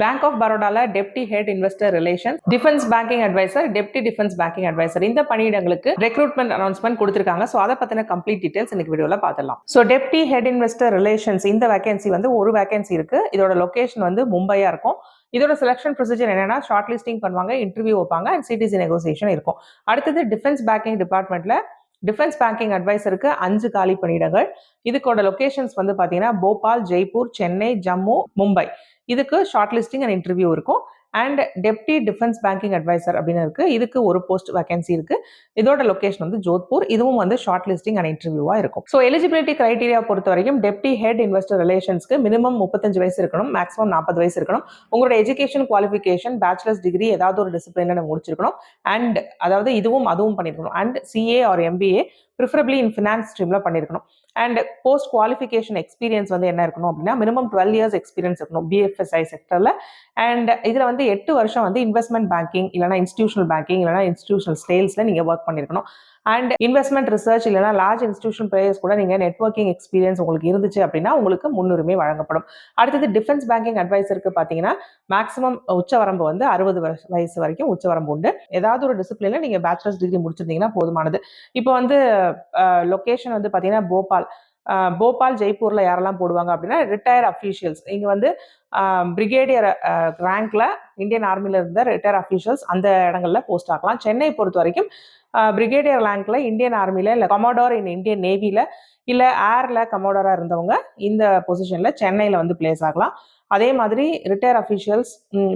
Bank of பரோடால deputy head investor relation, defence banking advisor, deputy defence banking advisor இந்த பணியிடங்களுக்கு recruitment announcement கொடுத்திருக்காங்க. So அதை பத்தின கம்ப்ளீட் டீடைல்ஸ் இன்னைக்கு வீடியோல பார்த்துடலாம். So deputy head investor relations இந்த வேகன்சி வந்து ஒரு வேகன்சி இருக்கு. இதோட லொகேஷன் வந்து மும்பையா இருக்கும். இதோட செலக்ஷன் ப்ரொசீஜர் என்னன்னா ஷார்ட் லிஸ்டிங் பண்ணுவாங்க, இன்டர்வியூ வைப்பாங்க அண்ட் சிடிசி நெகோசியேஷன் இருக்கும். அடுத்தது டிஃபென்ஸ் பேங்கிங் டிபார்ட்மெண்ட்ல டிஃபென்ஸ் பேங்கிங் அட்வைசருக்கு 5 காலி பணியிடங்கள். இதுக்கோட லொகேஷன்ஸ் வந்து பாத்தீங்கன்னா போபால், ஜெய்ப்பூர், சென்னை, ஜம்மு, மும்பை. இதுக்கு ஷார்ட் லிஸ்டிங் அண்ட் இன்டர்வியூ இருக்கும். And deputy defence banking advisor அப்படின்னு இருக்கு. இதுக்கு ஒரு போஸ்ட் வேகன்சி இருக்கு. இதோட லொகேஷன் வந்து ஜோத்பூர். இதுவும் வந்து ஷார்ட் லிஸ்டிங் அண்ட் இன்டர்வியூவா இருக்கும். ஸோ எலிஜிபிலிட்டி கிரைடீரியா பொறுத்த வரைக்கும் டெப்டி ஹெட் இன்வெஸ்டர் ரிலேஷன்ஸ்க்கு மினிமம் 35 வயசு இருக்கணும், மேக்ஸிமம் 40 வயசு இருக்கணும். உங்களோட எஜுகேஷன் குவாலிஃபிகேஷன் பேச்சுலர்ஸ் டிகிரி ஏதாவது ஒரு டிசிப்ளின்ல முடிச்சிருக்கணும். அண்ட் அதாவது இதுவும் அதுவும் பண்ணிருக்கணும். And CA or MBA preferably in finance ஸ்ட்ரீம்ல பண்ணிருக்கணும். அண்ட் போஸ்ட் குவாலிஃபிகேஷன் எக்ஸ்பீரியன்ஸ் வந்து என்ன இருக்கணும் அப்படின்னா மினிமம் 12 இயர்ஸ் எக்ஸ்பீரியன்ஸ் இருக்கணும் பிஎஃப்எஸ்ஐ செக்டர்ல. அண்ட் இதுல வந்து 8 வருஷம் வந்து இன்வெஸ்ட்மெண்ட் பேங்கிங் இல்லைனா இன்ஸ்டிடியூஷனல் பேங்கிங் இல்லைனா இன்ஸ்டிடியூஷனல் சேல்ஸ்ல நீங்க ஒர்க் பண்ணிருக்கணும். அண்ட் இன்வெஸ்ட்மெண்ட் ரிசர்ச் இல்லைனா லார்ஜ் இன்ஸ்டிடியூஷன் பிளேயர்ஸ் கூட நீங்க நெட்வொர்க்கிங் எக்ஸ்பீரியன்ஸ் உங்களுக்கு இருந்துச்சு அப்படின்னா உங்களுக்கு முன்னுரிமை வழங்கப்படும். அடுத்தது டிஃபென்ஸ் பேங்கிங் அட்வைசருக்கு பாத்தீங்கன்னா மேக்ஸிமம் உச்சவரம்பு வந்து 60 வயசு வரைக்கும் உச்சவரம்பு உண்டு. ஏதாவது ஒரு டிசிப்ளின்ல நீங்க பேச்சுலர்ஸ் டிகிரி முடிச்சிருந்தீங்கன்னா போதுமானது. இப்போ வந்து லொகேஷன் வந்து பாத்தீங்கன்னா போபால், ஜெய்ப்பூர்ல யாரெல்லாம் போடுவாங்க அப்படின்னா ரிட்டையர் அஃபீஷியல்ஸ். இங்க வந்து பிரிகேடியர் ரேங்க்ல இந்தியன் ஆர்மில இருந்த ரிட்டையர் அஃபீஷியல்ஸ் அந்த இடங்கள்ல போஸ்ட் ஆகலாம். சென்னை பொறுத்த வரைக்கும் பிரிகேடியர் ரேங்க்ல இந்தியன் ஆர்மில இல்ல கமாடோர் இன் இந்தியன் நேவில இல்ல ஏர்ல கமாடோரா இருந்தவங்க இந்த பொசிஷன்ல சென்னையில வந்து பிளேஸ் ஆகலாம். அதே மாதிரி ரிட்டையர் அஃபீஷியல்ஸ்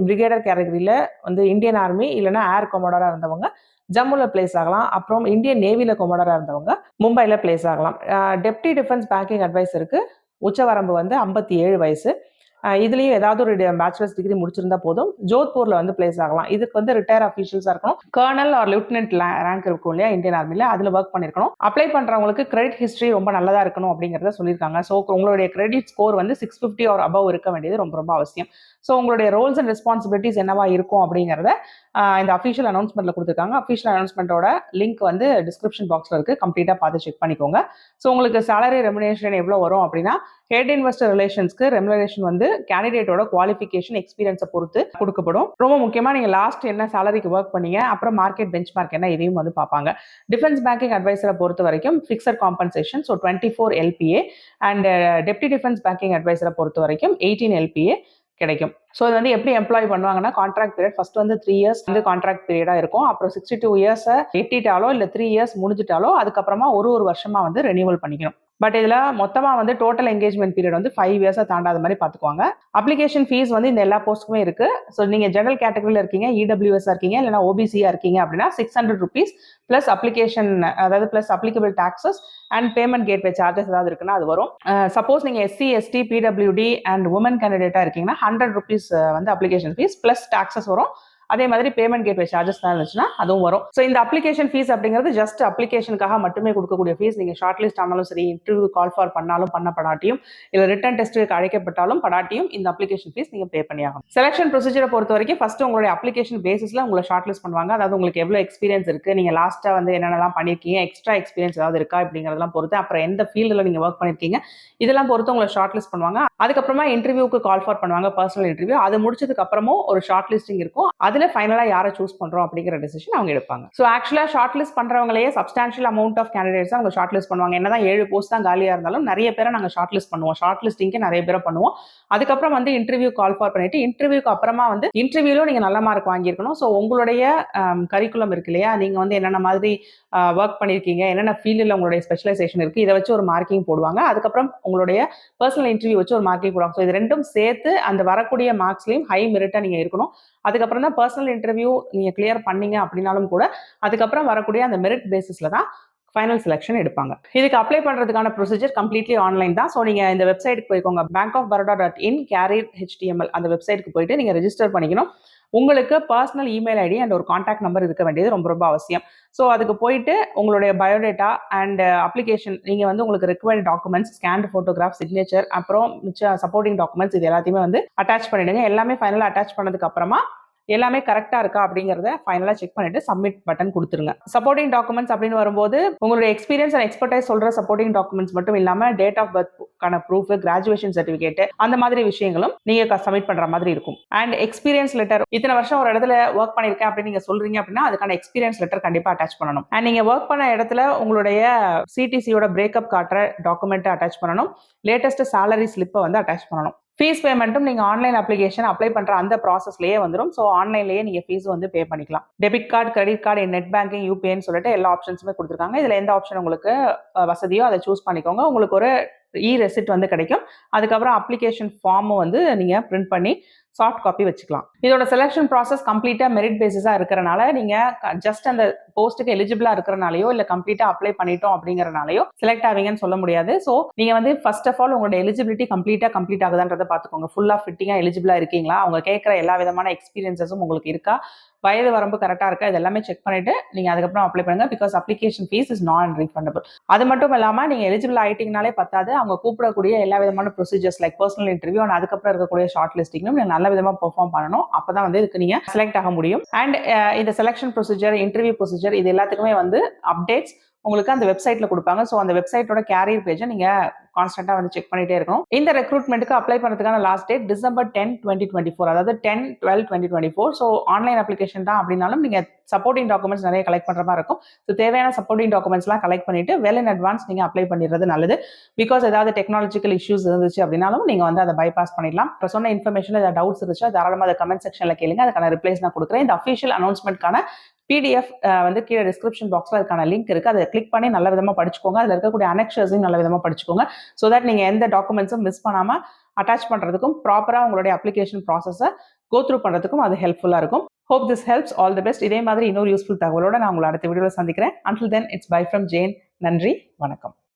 பிரிகேடர் கேட்டகரியில வந்து இந்தியன் ஆர்மி இல்லைன்னா ஏர் கமாடோரா இருந்தவங்க ஜம்முல பிளேஸ் ஆகலாம். அப்புறம் இந்தியன் நேவில கொமோடரா இருந்தவங்க மும்பைல பிளேஸ் ஆகலாம். டெப்டி டிஃபென்ஸ் பேங்கிங் அட்வைசருக்கு உச்சவரம்பு வந்து 57 வயசு. இதுலயும் ஏதாவது ஒரு பேச்சுலர்ஸ் டிகிரி முடிச்சிருந்தா போதும். ஜோத்பூர்ல வந்து பிளேஸ் ஆகலாம். இதுக்கு வந்து ரிட்டையர் அஃபீஷியல்ஸா இருக்கணும். கர்னல் ஆர் லெப்டினன்ட் ரேங்க் இருக்கும் இல்லையா இந்தியன் ஆர்மில, அதுல ஒர்க் பண்ணிருக்கணும். அப்ளை பண்றவங்களுக்கு கிரெடிட் ஹிஸ்டரி ரொம்ப நல்லதா இருக்கணும் அப்படிங்கறத சொல்லியிருக்காங்க. ஸோ உங்களுடைய கிரெடிட் ஸ்கோர் வந்து 650 ஆர் அபவ் இருக்க வேண்டியது ரொம்ப ரொம்ப அவசியம். ஸோ உங்களுடைய ரோல்ஸ் அண்ட் ரெஸ்பான்சிபிலிட்டிஸ் என்னவா இருக்கும் அப்படிங்கிறத இந்த அஃபீஷியல் அனௌன்ஸ்மெண்ட்ல கொடுத்துருக்காங்க. அஃபீஷியல் அனௌன்ஸ்மெண்ட்டோட லிங்க் வந்து டிஸ்கிரிப்ஷன் பாக்ஸ்ல இருக்கு. கம்ப்ளீட்டா பார்த்து செக் பண்ணிக்கோங்க. ஸோ உங்களுக்கு சேலரி ரெமுனரேஷன் எவ்வளவு வரும் அப்படின்னா ஹெட் இன்வெஸ்டர் ரிலேஷன்ஸ்க்கு ரெமுனரேஷன் வந்து கேண்டிடேட்டோட குவாலிஃபிகேஷன் எக்ஸ்பீரியன்ஸை பொறுத்து கொடுக்கப்படும். ரொம்ப முக்கியமா நீங்க லாஸ்ட் என்ன சேலரிக்கு ஒர்க் பண்ணீங்க, அப்புறம் மார்க்கெட் பெஞ்ச் மார்க் என்ன, இதையும் வந்து பார்ப்பாங்க. டிஃபென்ஸ் பேங்கிங் அட்வைசரை பொறுத்த வரைக்கும் fixed compensation so 24 LPA and deputy defence banking அட்வைசரை பொறுத்த வரைக்கும் 18 LPA கிடைக்கும். ஸோ இது வந்து எப்படி எம்ப்ளாய் பண்ணுவாங்கன்னா கான்ட்ராக்ட் பீரியட் ஃபர்ஸ்ட் வந்து 3 இயர்ஸ் வந்து கான்ட்ராக்ட் பீரியடா இருக்கும். அப்புறம் 62 இயர்ஸை எட்டிட்டாலோ இல்லை 3 இயர்ஸ் முடிஞ்சிட்டாலோ அதுக்கப்புறமா ஒரு வருஷமா வந்து ரெனியூவல் பண்ணிக்கணும். பட் இதுல மொத்தமா வந்து டோட்டல் என்கேஜ்மெண்ட் பீரியட் வந்து 5 இயர்ஸை தாண்டாத மாதிரி பாத்துக்குவாங்க. அப்ளிகேஷன் ஃபீஸ் வந்து இந்த எல்லா போஸ்ட்டுக்குமே இருக்கு. ஸோ நீங்க ஜெனரல் கேட்டகரியில இருக்கீங்க, இடபிள்யூஎஸ் இருக்கீங்க இல்லைன்னா ஓபிசியா இருக்கீங்க அப்படின்னா 600 rupees பிளஸ் அப்ளிகேஷன் அதாவது plus applicable taxes and payment gateway charges ஏதாவது இருக்குன்னா அது வரும். சப்போஸ் நீங்க எஸ்சி எஸ்டி பிடபிள்யூடி அண்ட் உமன் கேண்டிடேட்டா இருக்கீங்கன்னா 100 rupees வந்து அப்ளிகேஷன் ஃபீஸ் பிளஸ் டாக்ஸஸ் வரும். அதே மாதிரி பேமெண்ட் கேட்வே சார்ஜஸ் தான் இருந்துச்சுன்னா அதுவும் வரும். ஸோ இந்த அப்ளிகேஷன் ஃபீஸ் அப்படிங்கிறது ஜஸ்ட் அப்ளிகேஷனுக்காக மட்டுமே கொடுக்கக்கூடிய ஃபீஸ். நீங்க ஷார்ட் லிஸ்ட் ஆனாலும் சரி, இன்டர்வியூ கால் ஃபார் பண்ணாலும் பண்ணப்படாட்டியும் இல்லை ரிட்டன் டெஸ்ட்டுக்கு அழைக்கப்பட்டாலும் படாட்டியும் இந்த அப்ளிகேஷன் ஃபீஸ் நீங்க பே பண்ணி ஆகும். செலக்ஷன் ப்ரொசீஜரை பொறுத்த வரைக்கும் ஃபர்ஸ்ட் உங்களுடைய அப்ளிகேஷன் பேசிஸ்ல உங்களை ஷார்ட் லிஸ்ட் பண்ணுவாங்க. அதாவது உங்களுக்கு எவ்வளவு எக்ஸ்பீரியன்ஸ் இருக்கு, நீங்க லாஸ்டா வந்து என்னென்னலாம் பண்ணிருக்கீங்க, எக்ஸ்ட்ரா எக்ஸ்பீரியன்ஸ் ஏதாவது இருக்கா அப்படிங்கிறதெல்லாம் பொறுத்து, அப்புறம் எந்த ஃபீல்டில் நீங்க ஒர்க் பண்ணிருக்கீங்க இதெல்லாம் பொறுத்து உங்களை ஷார்ட் லிஸ்ட் பண்ணுவாங்க. அதுக்கப்புறமா இன்டர்வியூக்கு கால் ஃபார் பண்ணுவாங்க, பர்சனல் இன்டர்வியூ. அது முடிச்சதுக்கு அப்புறமும் ஒரு ஷார்ட் லிஸ்டிங் இருக்கும். அதுல ஃபைனலா யாரை சூஸ் பண்றோம் அப்படிங்கிற டிசிஷன் அவங்க எடுப்பாங்க. ஸோ ஆக்சுவலா ஷார்ட் லிஸ்ட் பண்றவங்களே சப்ஸ்டான்ஷியல் அமௌண்ட் ஆஃப் கேண்டிடேட்ஸ் அவங்க ஷார்ட் லிஸ்ட் பண்ணுவாங்க. என்னதான் 7 போஸ்ட் தான் காலியா இருந்தாலும் நிறைய பேரை நாங்க ஷார்ட் லிஸ்ட் பண்ணுவோம். ஷார்ட் லிஸ்டிங்க்கு நிறைய பேரை பண்ணுவோம். அதுக்கப்புறம் வந்து இன்டர்வியூ கால் ஃபார் பண்ணிட்டு இன்டர்வியூக்கு அப்புறமா வந்து இன்டர்வியூல நீங்க நல்ல மார்க் வாங்கியிருக்கணும். ஸோ உங்களுடைய கரிக்குலம் இருக்கு இல்லையா, நீங்க வந்து என்னென்ன மாதிரி ஒர்க் பண்ணிருக்கீங்க, என்னென்ன ஃபீல்டில் உங்களுடைய ஸ்பெஷலைசேஷன் இருக்கு, இதை வச்சு ஒரு மார்க்கிங் போடுவாங்க. அதுக்கப்புறம் உங்களுடைய பர்சனல் இன்டர்வியூ வச்சு ஒரு மார்க்கிங் போடுவாங்க. ஸோ இது ரெண்டும் சேர்த்து அந்த வரக்கூடிய மார்க்ஸ்லையும் ஹை மெரிட்டா நீங்க இருக்கணும். அதுக்கப்புறம் தான் பர்சனல் இன்டர்வியூ நீங்க கிளியர் பண்ணீங்க அப்படின்னாலும் கூட அதுக்கப்புறம் வரக்கூடிய அந்த மெரிட் பேசிஸ்ல தான் ஃபைனல் செலக்ஷன் எடுப்பாங்க. இதுக்கு அப்ளை பண்றதுக்கான ப்ரொசீஜர் கம்ப்ளீட்லி ஆன்லைன் தான். ஸோ நீங்க இந்த வெப்சைட்டுக்கு போய்க்கோங்க, bankofbaroda.in /HTML அந்த வெப்சைட்டுக்கு போயிட்டு நீங்க ரெஜிஸ்டர் பண்ணிக்கணும். உங்களுக்கு பர்சனல் இமெயில் ஐடி அண்ட் ஒரு கான்டாக்ட் நம்பர் இருக்க வேண்டியது ரொம்ப ரொம்ப அவசியம். ஸோ அதுக்கு போயிட்டு உங்களுடைய பயோடேட்டா அண்ட் அப்ளிகேஷன், நீங்கள் வந்து உங்களுக்கு required documents, scanned photograph, signature, அப்புறம் மிச்ச சப்போர்ட்டிங் டாக்குமெண்ட்ஸ் இது எல்லாத்தையுமே வந்து அட்டாச் பண்ணிடுங்க. எல்லாமே ஃபைனலாக அட்டாச் பண்ணதுக்கு அப்புறமா எல்லாமே கரெக்டா இருக்கா அப்படிங்கறத ஃபைனலா செக் பண்ணிட்டு சப்மிட் பட்டன் கொடுத்துருங்க. சப்போர்ட்டிங் டாக்குமெண்ட்ஸ் அப்படின்னு வரும்போது உங்களுடைய எக்ஸ்பீரியன்ஸ் அண்ட் எக்ஸ்பர்டைஸ் சொல்ற சப்போர்ட்டிங் டாக்குமெண்ட்ஸ் மட்டும் இல்லாம டேட் ஆஃப் பர்த்க்கான ப்ரூஃப், கிராஜுவேஷன் சர்டிபிகேட் அந்த மாதிரி விஷயங்களும் நீங்க சப்மிட் பண்ற மாதிரி இருக்கும். அண்ட் எக்ஸ்பீரியன்ஸ் லெட்டர், இத்தனை வருஷம் ஒரு இடத்துல ஒர்க் பண்ணிருக்கேன் அப்படின்னு நீங்க சொல்றீங்க அப்படின்னா அதுக்கான எக்ஸ்பீரியன்ஸ் லெட்டர் கண்டிப்பா அட்டாச் பண்ணணும். அண்ட் நீங்க ஒர்க் பண்ண இடத்துல உங்களுடைய சிடிசியோட பிரேக்கப் காட்டுற டாக்குமெண்ட் அட்டாச் பண்ணணும். லேட்டஸ்ட் salary ஸ்லிப்பை வந்து அட்டாச் பண்ணணும். ஃபீஸ் பேமெண்ட்டும் நீங்க ஆன்லைன் அப்ளிகேஷன் அப்ளை பண்ற அந்த ப்ராசஸ்லயே வந்துடும். ஸோ ஆன்லைன்லயே நீங்க ஃபீஸ் வந்து பே பண்ணிக்கலாம். Debit card, credit card, net banking, யூபிஐன்னு சொல்லிட்டு எல்லா ஆப்ஷன்ஸுமே கொடுத்துருக்காங்க. இதுல எந்த ஆப்ஷன் உங்களுக்கு வசதியோ அதை சூஸ் பண்ணிக்கோங்க. உங்களுக்கு ஒரு ரெசிப்ட் வந்து கிடைக்கும். அதுக்கப்புறம் அப்ளிகேஷன் ஃபார்மும் வந்து நீங்க பிரிண்ட் பண்ணி சாஃப்ட் காப்பி வச்சுக்கலாம். இதோட செலெக்ஷன் ப்ராசஸ் கம்ப்ளீட்டா மெரிட் பேசிஸா இருக்கிறனால நீங்க ஜஸ்ட் அந்த போஸ்ட்டுக்கு எலிஜிபிளா இருக்கிறனாலயோ இல்ல கம்ப்ளீட்டா அப்ளை பண்ணிட்டோம் அப்படிங்கறனாலயோ செலக்ட் ஆவீங்கன்னு சொல்ல முடியாது. ஸோ நீங்க வந்து ஃபர்ஸ்ட் ஆஃப் ஆல் உங்களோட எலிஜிபிலிட்டி கம்ப்ளீட் ஆகுதான்றதை பார்த்துக்கோங்க. ஃபுல்லா ஃபிட்டிங்கா எலிஜிபிளா இருக்கீங்களா, அவங்க கேட்கிற எல்லா விதமான எக்ஸ்பீரியன்ஸஸும் உங்களுக்கு இருக்கா, வயது வரம்பு கரெக்டா இருக்கா, இது எல்லாமே செக் பண்ணிட்டு நீங்க அதுக்கப்புறம் அப்ளை பண்ணுங்க. பிகாஸ் அப்ளிகேஷன் ஃபீஸ் இஸ் நான் ரீஃபண்டபிள். அது மட்டும் இல்லாம நீங்க எலிஜிபிள் ஆயிட்டீங்கனாலே பத்தாது, அவங்க கூப்பிடக்கூடிய எல்லா விதமான procedures like personal interview and அதுக்கப்புறம் இருக்கக்கூடிய ஷார்ட் லிஸ்டிங்கும் நீங்க நல்ல விதமா பெர்ஃபார்ம் பண்ணணும். அப்பதான் வந்து இதுக்கு நீங்க செலக்ட் ஆக முடியும். அண்ட் இந்த செலக்ஷன் ப்ரொசீஜர், இன்டர்வியூ ப்ரொசீஜர் இது எல்லாத்துக்குமே வந்து அப்டேட்ஸ் உங்களுக்கு அந்த வெப்சைட்ல கொடுப்பாங்க. ஸோ அந்த வெப்சைட்டோட கேரியர் பேஜை நீங்க கான்ஸ்டன்டா வந்து செக் பண்ணிட்டே இருக்கணும். இந்த ரெக்ரூட்மெண்ட்டுக்கு அப்ளை பண்ணுறதுக்கான லாஸ்ட் டேட் December 10, 2024, அதாவது 10/12/2024. ஸோ ஆன்லைன் அப்ளிகேஷன் தான் அப்படின்னாலும் நீங்க சப்போர்ட்டிங் டாக்குமெண்ட்ஸ் நிறைய கலெக்ட் பண்ற மாதிரி இருக்கும். ஸோ தேவையான சப்போர்ட்டிங் டாக்குமெண்ட்ஸ்லாம் கலெக்ட் பண்ணிட்டு வெல் இன் அட்வான்ஸ் நீங்க அப்ளை பண்ணிடுறது நல்லது. பிகாஸ் ஏதாவது டெக்னாலஜிக்கல் இஷ்யூஸ் இருந்துச்சு அப்படின்னாலும் நீங்க வந்து அதை பைபாஸ் பண்ணிடலாம். இப்போ சொன்ன இன்ஃபர்மேஷன் ஏதாவது டவுட்ஸ் இருந்துச்சு தாராளமாக அதை கமெண்ட் செக்ஷன்ல கேளுங்க. அதுக்கான ரிப்ளைஸ் நான் கொடுக்குறேன். இந்த அஃபிஷியல் அனௌன்ஸ்மெண்ட்கான PDF வந்து கீழே டிஸ்கிரிப்ஷன் பாக்ஸ்ல அதுக்கான லிங்க் இருக்கு. அதை கிளிக் பண்ணி நல்ல விதமா படிச்சுக்கோங்க. அதுல இருக்கக்கூடிய அனெக்ஷர்ஸையும் நல்ல விதமா படிச்சுக்கோங்க. ஸோ தட் நீங்க எந்த டாக்குமெண்ட்ஸும் மிஸ் பண்ணாம அட்டாச் பண்றதுக்கும் ப்ராப்பரா உங்களுடைய அப்ளிகேஷன் ப்ராசஸை கோ த்ரூ பண்றதுக்கும் அது ஹெல்ப்ஃபுல்லா இருக்கும். Hope this helps. All the best. இதே மாதிரி இன்னொரு யூஸ்ஃபுல் தகவலோட நான் உங்களை அடுத்த வீடியோவில் சந்திக்கிறேன். Until then, it's bye from Jane. நன்றி, வணக்கம்.